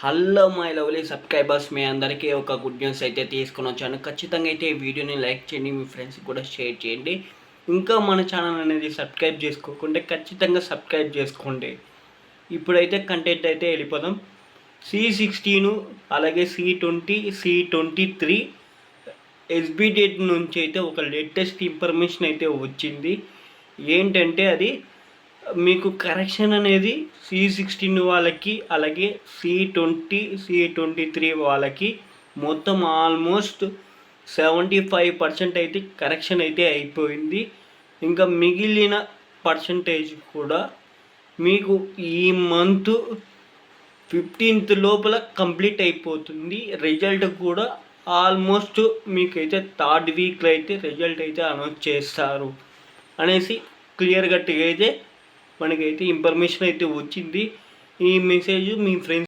Hello my lovely subscribers, మీ అందరికీ ఒక good news అయితే తీసుకొని వచ్చాను. ఖచ్చితంగా అయితే ఈ వీడియోని లైక్ చేయండి, మీ ఫ్రెండ్స్కి కూడా షేర్ చేయండి. ఇంకా మన ఛానల్ అనేది సబ్స్క్రైబ్ చేసుకోకుంటే ఖచ్చితంగా సబ్స్క్రైబ్ చేసుకోండి. ఇప్పుడైతే కంటెంట్ అయితే వెళ్ళిపోదాం. C16 అలాగే C20 C23 ఎస్బీ డేట్ నుంచి అయితే ఒక లేటెస్ట్ ఇన్ఫర్మేషన్ అయితే వచ్చింది. ఏంటంటే అది మీకు కరెక్షన్ అనేది C16 వాళ్ళకి అలాగే C20 C23 వాళ్ళకి మొత్తం ఆల్మోస్ట్ 75% అయితే కరెక్షన్ అయితే అయిపోయింది. ఇంకా మిగిలిన పర్సంటేజ్ కూడా మీకు ఈ మంత్ 15th లోపల కంప్లీట్ అయిపోతుంది. రిజల్ట్ కూడా ఆల్మోస్ట్ మీకైతే థర్డ్ వీక్లో అయితే రిజల్ట్ అయితే అనౌన్స్ చేస్తారు అనేసి క్లియర్ కట్గా అయితే మనకైతే ఇన్ఫర్మేషన్ అయితే వచ్చింది. ఈ మెసేజ్ మీ ఫ్రెండ్స్